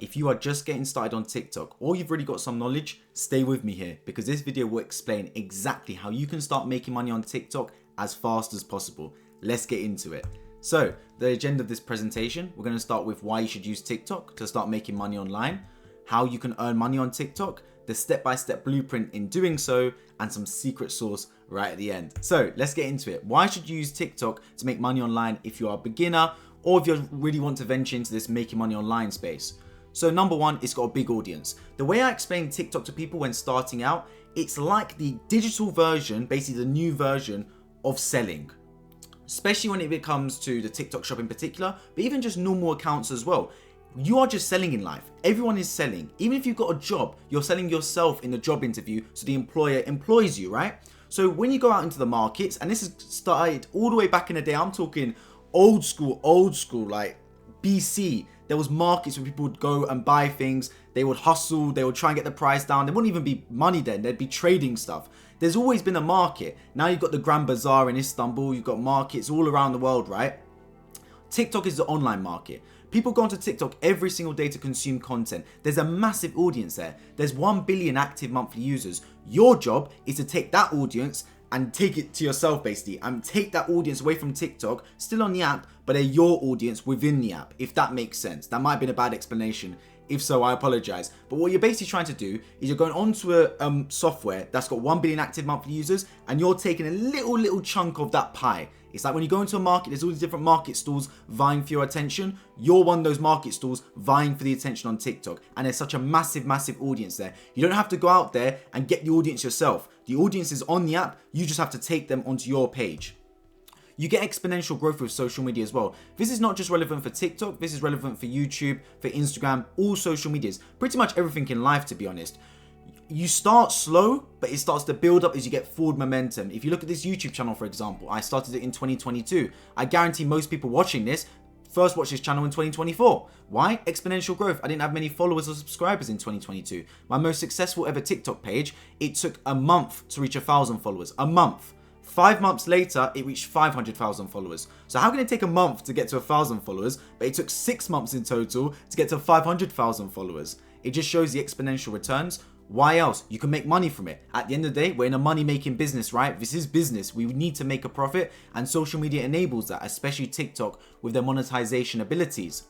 If you are just getting started on TikTok or you've already got some knowledge, stay with me here because this video will explain exactly how you can start making money on TikTok as fast as possible. Let's get into it. So the agenda of this presentation, we're going to start with why you should use TikTok to start making money online, how you can earn money on TikTok, the step-by-step blueprint in doing so, and some secret sauce right at the end. So let's get into it. Why should you use TikTok to make money online if you are a beginner or if you really want to venture into this making money online space? So number one, it's got a big audience. The way I explain TikTok to people when starting out, it's like the digital version, basically the new version of selling. Especially when it comes to the TikTok shop in particular, but even just normal accounts as well. You are just selling in life. Everyone is selling. Even if you've got a job, you're selling yourself in the job interview, so the employer employs you, right? So when you go out into the markets, and this has started all the way back in the day, I'm talking old school, like BC. There was markets where people would go and buy things. They would hustle. They would try and get the price down. There wouldn't even be money then. There'd be trading stuff. There's always been a market. Now you've got the Grand Bazaar in Istanbul. You've got markets all around the world, right? TikTok is the online market. People go onto TikTok every single day to consume content. There's a massive audience there. There's 1 billion active monthly users. Your job is to take that audience and take it to yourself basically, and take that audience away from TikTok, still on the app, but they're your audience within the app, if that makes sense. That might have been a bad explanation. If so, I apologize. But what you're basically trying to do is you're going onto a software that's got 1 billion active monthly users, and you're taking a little chunk of that pie. It's like when you go into a market, there's all these different market stalls vying for your attention. You're one of those market stalls vying for the attention on TikTok. And there's such a massive audience there. You don't have to go out there and get the audience yourself. The audience is on the app. You just have to take them onto your page. You get exponential growth with social media as well. This is not just relevant for TikTok. This is relevant for YouTube, for Instagram, all social medias. Pretty much everything in life, to be honest. You start slow, but it starts to build up as you get forward momentum. If you look at this YouTube channel, for example, I started it in 2022. I guarantee most people watching this first watch this channel in 2024. Why? Exponential growth. I didn't have many followers or subscribers in 2022. My most successful ever TikTok page, it took a month to reach 1,000 followers. A month. 5 months later, it reached 500,000 followers. So how can it take a month to get to 1,000 followers, but it took 6 months in total to get to 500,000 followers? It just shows the exponential returns. Why else? You can make money from it. At the end of the day, we're in a money-making business, right? This is business. We need to make a profit, and social media enables that, especially TikTok with their monetization abilities.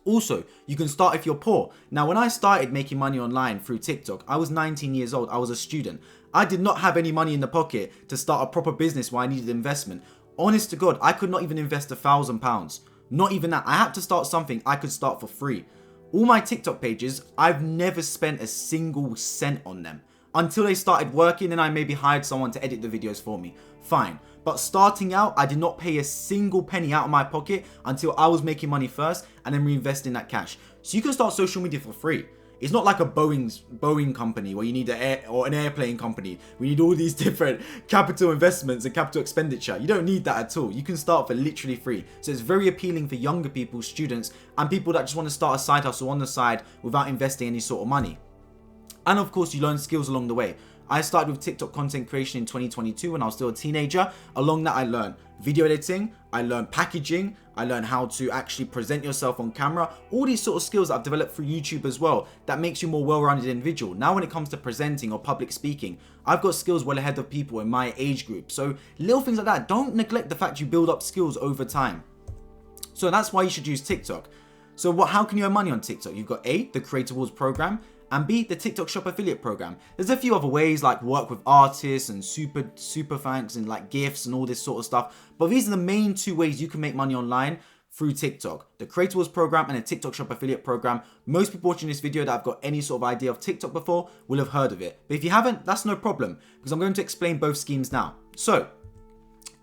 Also, you can start if you're poor. Now, when I started making money online through TikTok, I was 19 years old. I was a student. I did not have any money in the pocket to start a proper business where I needed investment. Honest to God, I could not even invest £1,000. Not even that. I had to start something I could start for free. All my TikTok pages, I've never spent a single cent on them. Until they started working and I maybe hired someone to edit the videos for me. Fine. But starting out, I did not pay a single penny out of my pocket until I was making money first and then reinvesting that cash. So you can start social media for free. It's not like a Boeing company where you need an airplane company. We need all these different capital investments and capital expenditure. You don't need that at all. You can start for literally free. So it's very appealing for younger people, students, and people that just want to start a side hustle on the side without investing any sort of money. And of course, you learn skills along the way. I started with TikTok content creation in 2022 when I was still a teenager. Along that, I learned video editing, I learned packaging, I learned how to actually present yourself on camera. All these sort of skills that I've developed through YouTube as well, that makes you a more well-rounded individual. Now when it comes to presenting or public speaking, I've got skills well ahead of people in my age group. So little things like that, don't neglect the fact you build up skills over time. So that's why you should use TikTok. So how can you earn money on TikTok? You've got A, the Creator Awards program, and B, the TikTok Shop affiliate program. There's a few other ways like work with artists and super thanks and like gifts and all this sort of stuff. But these are the main 2 ways you can make money online through TikTok. The Creator Awards program and the TikTok Shop affiliate program. Most people watching this video that have got any sort of idea of TikTok before will have heard of it. But if you haven't, that's no problem because I'm going to explain both schemes now. So,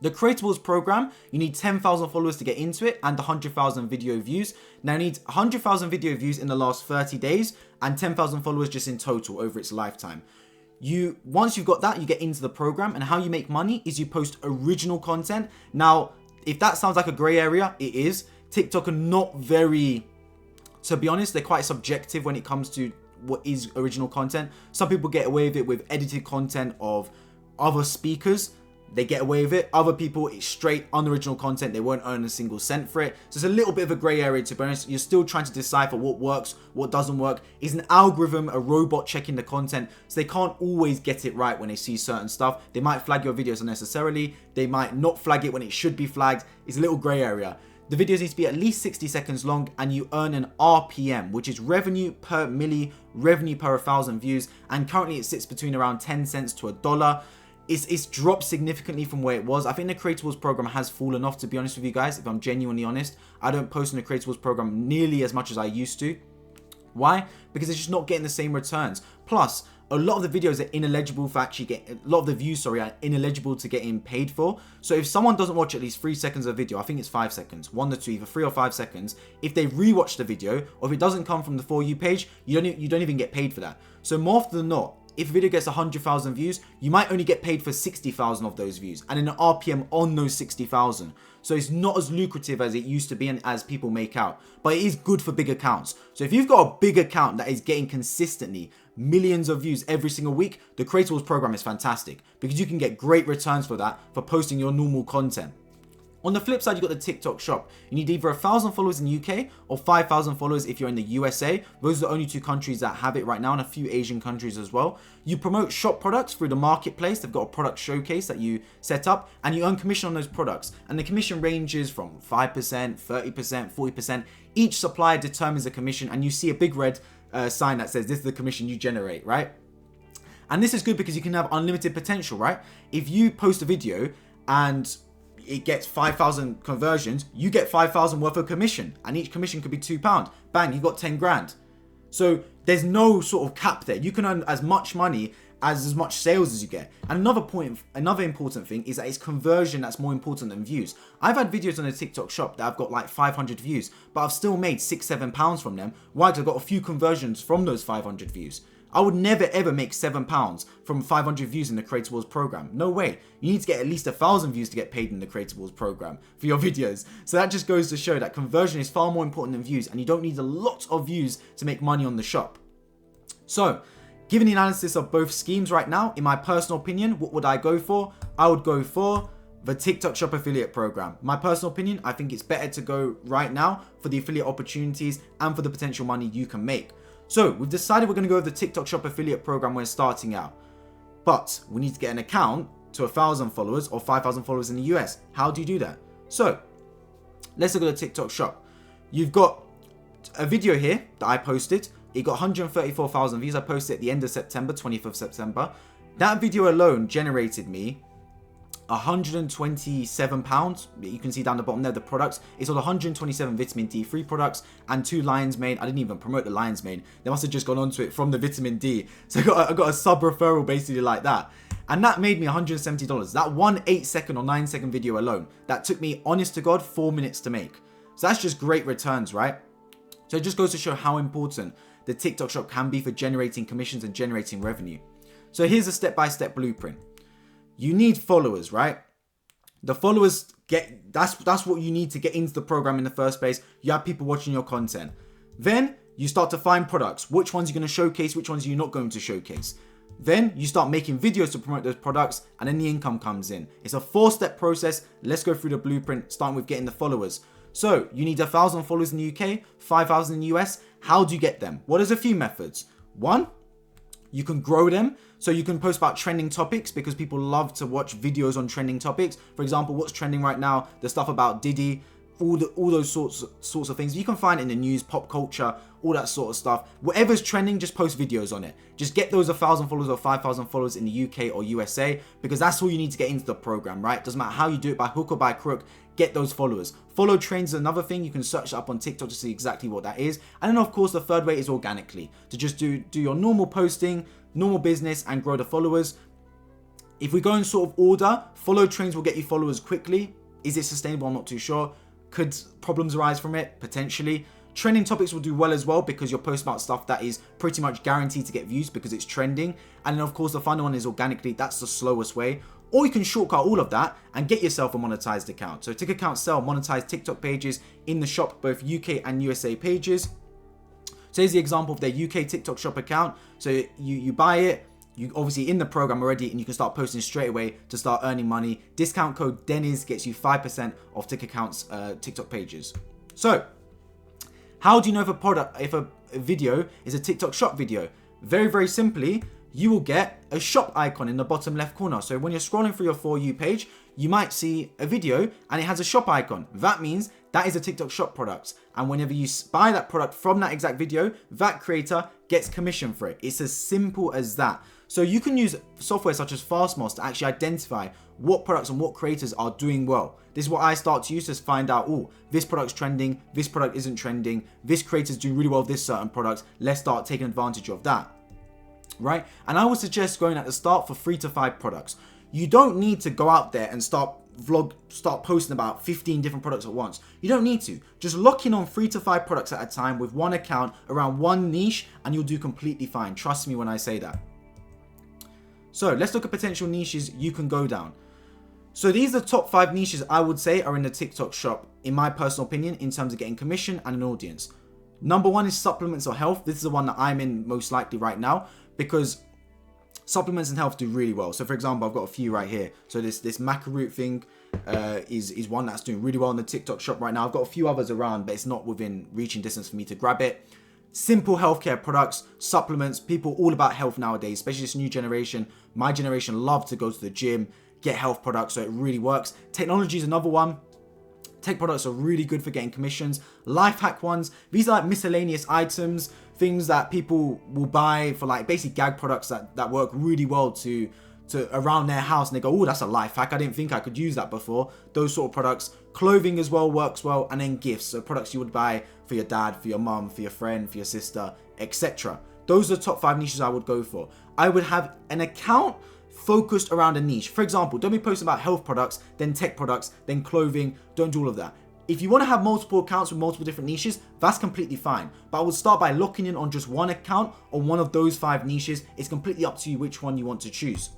the Creator Awards program, you need 10,000 followers to get into it and 100,000 video views. Now you need 100,000 video views in the last 30 days and 10,000 followers just in total over its lifetime. Once you've got that, you get into the program, and how you make money is you post original content. Now, if that sounds like a gray area, it is. TikTok are not very, to be honest, they're quite subjective when it comes to what is original content. Some people get away with it with edited content of other speakers. they get away with it. Other people, it's straight unoriginal content. They won't earn a single cent for it. So it's a little bit of a gray area, to be honest. You're still trying to decipher what works, what doesn't work. Is an algorithm a robot checking the content? So they can't always get it right when they see certain stuff. They might flag your videos unnecessarily. They might not flag it when it should be flagged. It's a little gray area. The videos need to be at least 60 seconds long, and you earn an RPM, which is revenue per milli, revenue per 1,000 views. And currently it sits between around 10 cents to $1. It's dropped significantly from where it was. I think the Creatables program has fallen off, to be honest with you guys, if I'm genuinely honest. I don't post in the Creatables program nearly as much as I used to. Why? Because it's just not getting the same returns. Plus, a lot of the videos are ineligible for actually getting, a lot of the views, sorry, are ineligible to getting paid for. So if someone doesn't watch at least 3 seconds of video, I think it's 5 seconds, 1 to 2, either 3 or 5 seconds, if they rewatch the video, or if it doesn't come from the For You page, you don't even get paid for that. So more often than not, if a video gets 100,000 views, you might only get paid for 60,000 of those views, and an RPM on those 60,000. So it's not as lucrative as it used to be and as people make out, but it is good for big accounts. So if you've got a big account that is getting consistently millions of views every single week, the Creatables program is fantastic because you can get great returns for that for posting your normal content. On the flip side, you've got the TikTok shop. You need either 1,000 followers in the UK or 5,000 followers if you're in the USA. Those are the only 2 countries that have it right now, and a few Asian countries as well. You promote shop products through the marketplace. They've got a product showcase that you set up, and you earn commission on those products. And the commission ranges from 5%, 30%, 40%. Each supplier determines the commission, and you see a big red sign that says this is the commission you generate, right? And this is good because you can have unlimited potential, right? If you post a video and it gets 5,000 conversions, you get 5,000 worth of commission, and each commission could be £2. Bang, you got 10 grand. So there's no sort of cap there. You can earn as much money as much sales as you get. And another important thing is that it's conversion that's more important than views. I've had videos on the TikTok shop that I've got like 500 views, but I've still made £6-7 from them. Why? Because I've got a few conversions from those 500 views. I would never ever make £7 from 500 views in the Creatables program. No way. You need to get at least 1,000 views to get paid in the Creatables program for your videos. So that just goes to show that conversion is far more important than views, and you don't need a lot of views to make money on the shop. So, given the analysis of both schemes right now, in my personal opinion, what would I go for? I would go for the TikTok shop affiliate program. My personal opinion, I think it's better to go right now for the affiliate opportunities and for the potential money you can make. So we've decided we're going to go with the TikTok shop affiliate program when starting out. But we need to get an account to 1,000 followers or 5,000 followers in the US. How do you do that? So let's look at the TikTok shop. You've got a video here that I posted. It got 134,000 views. I posted at the end of September, 20th of September. That video alone generated me £127. You can see down the bottom there the products. It's all 127 vitamin D3 products and 2 Lion's Mane. I didn't even promote the Lion's Mane. They must have just gone onto it from the vitamin D. So I got a sub referral basically like that. And that made me $170. That one 8-second or 9-second video alone, that took me, honest to God, 4 minutes to make. So that's just great returns, right? So it just goes to show how important the TikTok shop can be for generating commissions and generating revenue. So here's a step-by-step blueprint. You need followers, right? The followers that's what you need to get into the program in the first place. You have people watching your content. Then you start to find products. Which ones you're going to showcase, which ones you're not going to showcase. Then you start making videos to promote those products, and then the income comes in. It's a 4-step process. Let's go through the blueprint, starting with getting the followers. So you need 1,000 followers in the UK, 5,000 in the US. How do you get them? Well, there's a few methods. One, you can grow them. So you can post about trending topics because people love to watch videos on trending topics. For example, what's trending right now, the stuff about Diddy, all those sorts of things. You can find it in the news, pop culture, all that sort of stuff. Whatever's trending, just post videos on it. Just get those 1,000 followers or 5,000 followers in the UK or USA, because that's all you need to get into the program, right? Doesn't matter how you do it, by hook or by crook, get those followers. Follow trends is another thing. You can search it up on TikTok to see exactly what that is. And then of course, the third way is organically, to just do your normal posting, normal business, and grow the followers. If we go in sort of order, follow trends will get you followers quickly. Is it sustainable? I'm not too sure. Could problems arise from it? Potentially. Trending topics will do well as well because you're posting about stuff that is pretty much guaranteed to get views because it's trending. And then of course the final one is organically. That's the slowest way. Or you can shortcut all of that and get yourself a monetized account. So TikTok account sell monetized TikTok pages in the shop, both UK and USA pages. So here's the example of their UK TikTok shop account. So you buy it, you obviously in the program already, and you can start posting straight away to start earning money. Discount code Dennis gets you 5% off TikTok pages. So, how do you know if a video is a TikTok shop video? Very, very simply, you will get a shop icon in the bottom left corner. So when you're scrolling through your For You page, you might see a video and it has a shop icon. That means that is a TikTok shop product. And whenever you buy that product from that exact video, that creator gets commission for it. It's as simple as that. So you can use software such as Fastmost to actually identify what products and what creators are doing well. This is what I start to use to find out, oh, this product's trending, this product isn't trending, this creator's doing really well with this certain product, let's start taking advantage of that, right? And I would suggest going at the start for 3 to 5 products. You don't need to go out there and start posting about 15 different products at once. You don't need to. Just lock in on 3 to 5 products at a time with one account around one niche, and you'll do completely fine. Trust me when I say that. So let's look at potential niches you can go down. So these are the top 5 niches I would say are in the TikTok shop, in my personal opinion, in terms of getting commission and an audience. Number 1 is supplements or health. This is the one that I'm in most likely right now, because supplements and health do really well. So for example, I've got a few right here. So this maca root thing is one that's doing really well in the TikTok shop right now. I've got a few others around, but it's not within reaching distance for me to grab it. Simple healthcare products, supplements, people all about health nowadays, especially this new generation. My generation love to go to the gym, get health products, so it really works. Technology is another one. Tech products are really good for getting commissions. Life hack ones, these are like miscellaneous items, things that people will buy for like basically gag products that work really well to around their house, and they go, oh, that's a life hack, I didn't think I could use that before. Those sort of products. Clothing as well works well, and then gifts, so products you would buy for your dad, for your mum, for your friend, for your sister, etc. Those are the top 5 niches I would go for. I would have an account focused around a niche. For example, don't be posting about health products, then tech products, then clothing. Don't do all of that. If you want to have multiple accounts with multiple different niches, that's completely fine. But I would start by locking in on just one account on one of those 5 niches. It's completely up to you which one you want to choose.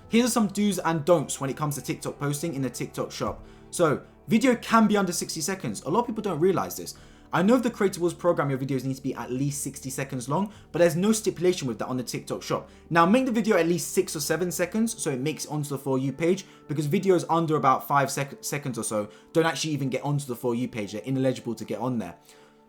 Here are some do's and don'ts when it comes to TikTok posting in the TikTok shop. So, video can be under 60 seconds. A lot of people don't realize this. I know if the Creator Wars program, your videos need to be at least 60 seconds long, but there's no stipulation with that on the TikTok shop. Now, make the video at least 6 or 7 seconds so it makes it onto the For You page, because videos under about 5 seconds or so don't actually even get onto the For You page. They're ineligible to get on there.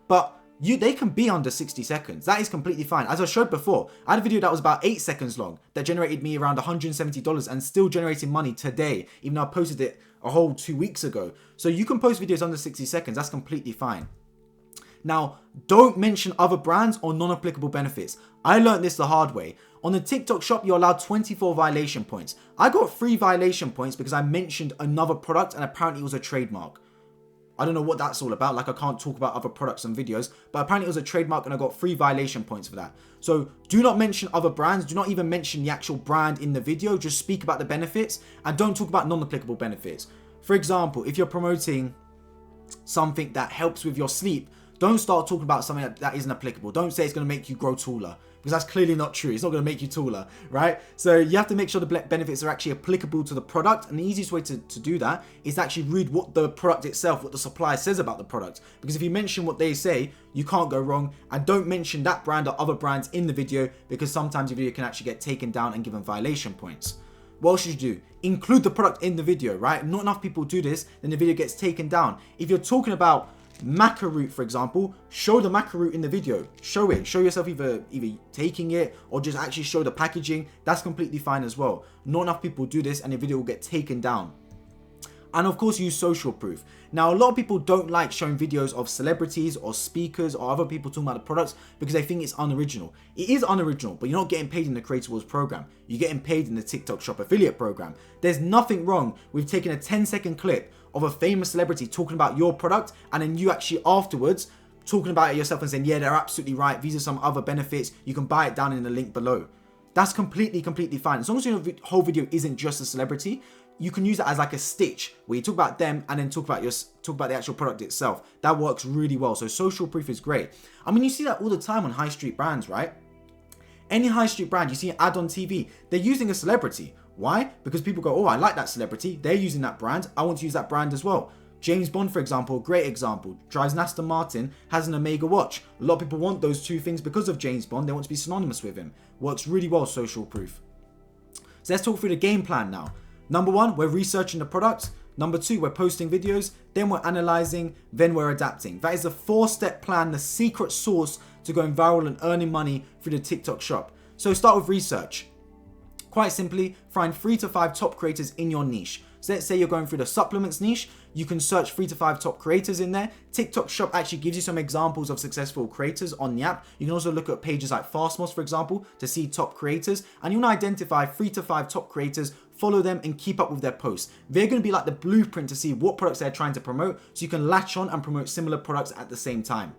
But they can be under 60 seconds. That is completely fine. As I showed before, I had a video that was about 8 seconds long that generated me around $170 and still generating money today, even though I posted it a whole 2 weeks ago. So you can post videos under 60 seconds. That's completely fine. Now, don't mention other brands or non-applicable benefits. I learned this the hard way. On the TikTok shop, you're allowed 24 violation points. I got 3 violation points because I mentioned another product and apparently it was a trademark. I don't know what that's all about. Like, I can't talk about other products and videos, but apparently it was a trademark and I got 3 violation points for that. So do not mention other brands. Do not even mention the actual brand in the video. Just speak about the benefits and don't talk about non-applicable benefits. For example, if you're promoting something that helps with your sleep, don't start talking about something that isn't applicable. Don't say it's going to make you grow taller, because that's clearly not true. It's not going to make you taller, right? So you have to make sure the benefits are actually applicable to the product. And the easiest way to do that is to actually read what the product itself, what the supplier says about the product. Because if you mention what they say, you can't go wrong. And don't mention that brand or other brands in the video, because sometimes your video can actually get taken down and given violation points. What else should you do? Include the product in the video, right? Not enough people do this, then the video gets taken down. If you're talking about maca root, for example, show the maca root in the video. Show it. Show yourself either taking it or just actually show the packaging. That's completely fine as well. Not enough people do this and the video will get taken down. And of course, use social proof. Now, a lot of people don't like showing videos of celebrities or speakers or other people talking about the products because they think it's unoriginal. It is unoriginal, but you're not getting paid in the Creator Wars program. You're getting paid in the TikTok Shop affiliate program. There's nothing wrong with taking a 10-second clip of a famous celebrity talking about your product and then you actually afterwards talking about it yourself and saying, yeah, they're absolutely right. These are some other benefits. You can buy it down in the link below. That's completely fine. As long as your whole video isn't just a celebrity, you can use it as like a stitch where you talk about them and then talk about the actual product itself. That works really well. So social proof is great. I mean, you see that all the time on high street brands, right? Any high street brand, you see an ad on TV, they're using a celebrity. Why? Because people go, oh, I like that celebrity. They're using that brand. I want to use that brand as well. James Bond, for example, great example, drives an Aston Martin, has an Omega watch. A lot of people want those two things because of James Bond. They want to be synonymous with him. Works really well, social proof. So let's talk through the game plan now. Number one, we're researching the product. Number two, we're posting videos. Then we're analyzing. Then we're adapting. That is the 4-step plan, the secret sauce to going viral and earning money through the TikTok shop. So start with research. Quite simply, find 3 to 5 top creators in your niche. So let's say you're going through the supplements niche, you can search 3 to 5 top creators in there. TikTok shop actually gives you some examples of successful creators on the app. You can also look at pages like Fastmoss, for example, to see top creators. And you want to identify 3 to 5 top creators, follow them and keep up with their posts. They're going to be like the blueprint to see what products they're trying to promote, so you can latch on and promote similar products at the same time.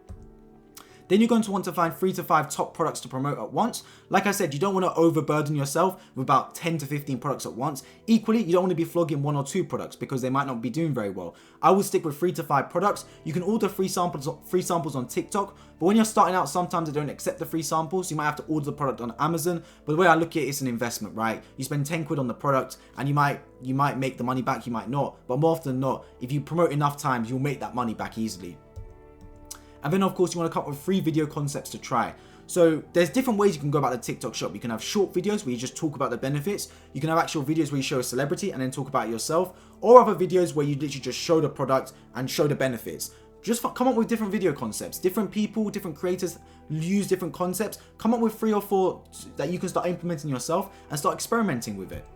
Then you're going to want to find 3 to 5 top products to promote at once. Like I said, you don't want to overburden yourself with about 10 to 15 products at once. Equally, you don't want to be flogging 1 or 2 products because they might not be doing very well. I would stick with 3 to 5 products. You can order free samples on TikTok, but when you're starting out, sometimes they don't accept the free samples. So you might have to order the product on Amazon. But the way I look at it, it's an investment, right? You spend 10 quid on the product and you might make the money back, you might not. But more often than not, if you promote enough times, you'll make that money back easily. And then of course you want to come up with 3 video concepts to try. So there's different ways you can go about the TikTok shop. You can have short videos where you just talk about the benefits. You can have actual videos where you show a celebrity and then talk about it yourself. Or other videos where you literally just show the product and show the benefits. Just come up with different video concepts. Different people, different creators use different concepts. Come up with 3 or 4 that you can start implementing yourself and start experimenting with it.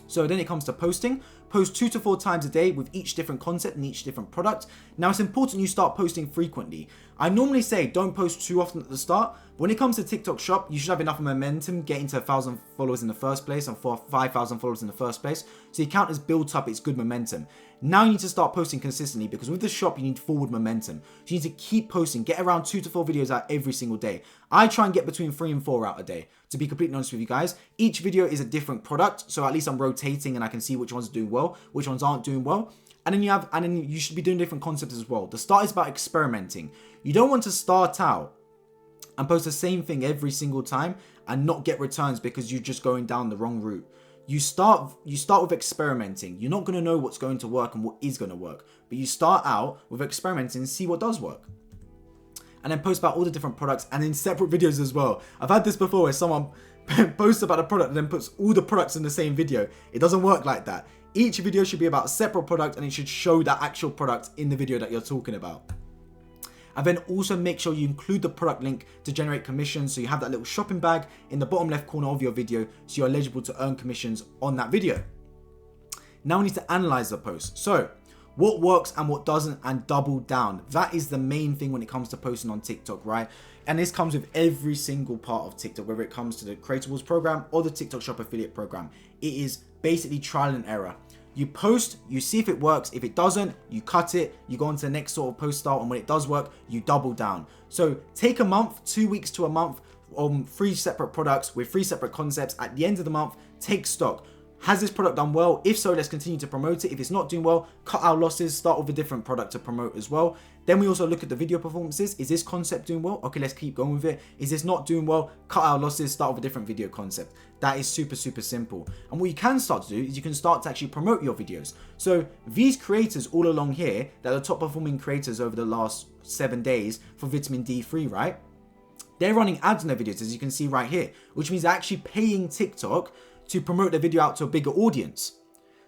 So then it comes to posting. Post 2 to 4 times a day with each different concept and each different product. Now it's important you start posting frequently. I normally say don't post too often at the start. But when it comes to TikTok shop, you should have enough momentum getting to 1,000 followers in the first place and 5,000 followers in the first place. So your account is built up, it's good momentum. Now you need to start posting consistently because with the shop, you need forward momentum. So you need to keep posting, get around 2 to 4 videos out every single day. I try and get between 3 and 4 out a day. To be completely honest with you guys, each video is a different product. So at least I'm rotating and I can see which ones are doing well, which ones aren't doing well. And then you should be doing different concepts as well. The start is about experimenting. You don't want to start out and post the same thing every single time and not get returns because you're just going down the wrong route. You start with experimenting. You're not going to know what's going to work and what is going to work. But you start out with experimenting and see what does work. And then post about all the different products and in separate videos as well. I've had this before where someone posts about a product and then puts all the products in the same video. It doesn't work like that. Each video should be about a separate product and it should show that actual product in the video that you're talking about. And then also make sure you include the product link to generate commissions, so you have that little shopping bag in the bottom left corner of your video so you're eligible to earn commissions on that video. Now we need to analyze the post. So what works and what doesn't, and double down. That is the main thing when it comes to posting on TikTok, right? And this comes with every single part of TikTok, whether it comes to the Creatables program or the TikTok Shop affiliate program. It is basically trial and error. You post, you see if it works. If it doesn't, you cut it, you go on to the next sort of post style, and when it does work, you double down. So take a month, 2 weeks to a month on 3 separate products with 3 separate concepts. At the end of the month, take stock. Has this product done well? If so, let's continue to promote it. If it's not doing well, cut our losses, start with a different product to promote as well. Then we also look at the video performances. Is this concept doing well? Okay, let's keep going with it. Is this not doing well? Cut our losses, start with a different video concept. That is super, super simple. And what you can start to do is you can start to actually promote your videos. So these creators all along here, that are top performing creators over the last 7 days for vitamin D3, right? They're running ads on their videos, as you can see right here, which means they're actually paying TikTok to promote their video out to a bigger audience.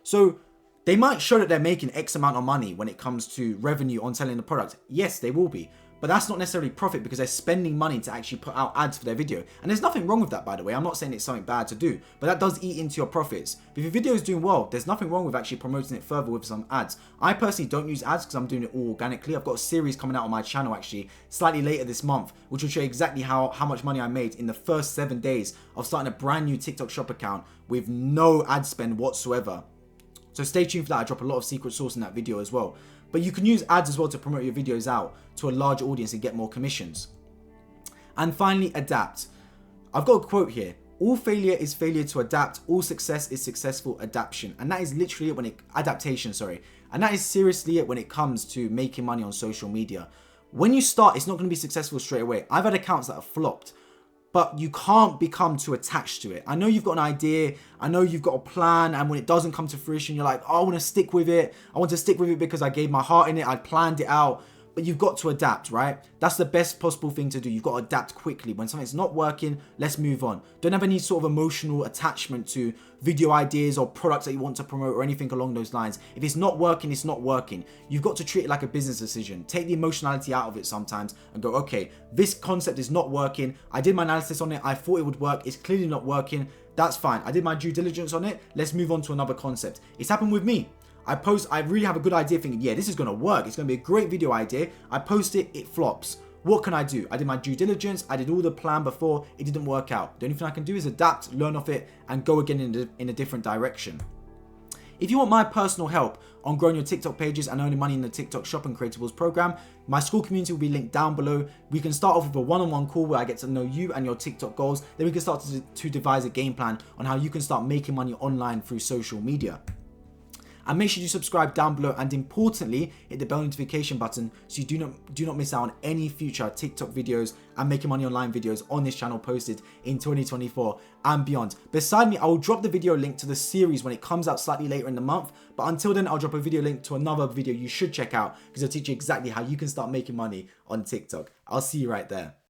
So they might show that they're making X amount of money when it comes to revenue on selling the product. Yes, they will be. But that's not necessarily profit because they're spending money to actually put out ads for their video. And there's nothing wrong with that, by the way. I'm not saying it's something bad to do, but that does eat into your profits. But if your video is doing well, there's nothing wrong with actually promoting it further with some ads. I personally don't use ads because I'm doing it all organically. I've got a series coming out on my channel actually slightly later this month, which will show you exactly how much money I made in the first 7 days of starting a brand new TikTok shop account with no ad spend whatsoever. So stay tuned for that. I drop a lot of secret sauce in that video as well. But you can use ads as well to promote your videos out to a large audience and get more commissions. And finally, adapt. I've got a quote here. All failure is failure to adapt. All success is successful adaptation. And that is literally it when it, adaptation, sorry. And that is seriously it when it comes to making money on social media. When you start, it's not going to be successful straight away. I've had accounts that have flopped. but you can't become too attached to it. I know you've got an idea, I know you've got a plan, and when it doesn't come to fruition, you're like, oh, I want to stick with it. I want to stick with it because I gave my heart in it, I planned it out. But you've got to adapt, right? That's the best possible thing to do. You've got to adapt quickly. When something's not working, let's move on. Don't have any sort of emotional attachment to video ideas or products that you want to promote or anything along those lines. If it's not working, it's not working. You've got to treat it like a business decision. Take the emotionality out of it sometimes and go, okay, this concept is not working. I did my analysis on it. I thought it would work. It's clearly not working. That's fine. I did my due diligence on it. Let's move on to another concept. It's happened with me. I really have a good idea thinking, yeah, this is going to work. It's going to be a great video idea. I post it, it flops. What can I do? I did my due diligence. I did all the plan before. It didn't work out. The only thing I can do is adapt, learn off it, and go again in a different direction. If you want my personal help on growing your TikTok pages and earning money in the TikTok Shop and Creatables program, my school community will be linked down below. We can start off with a one-on-one call where I get to know you and your TikTok goals. Then we can start to devise a game plan on how you can start making money online through social media. And make sure you subscribe down below, and importantly, hit the bell notification button so you do not miss out on any future TikTok videos and making money online videos on this channel posted in 2024 and beyond. Beside me, I will drop the video link to the series when it comes out slightly later in the month. But until then, I'll drop a video link to another video you should check out because it'll teach you exactly how you can start making money on TikTok. I'll see you right there.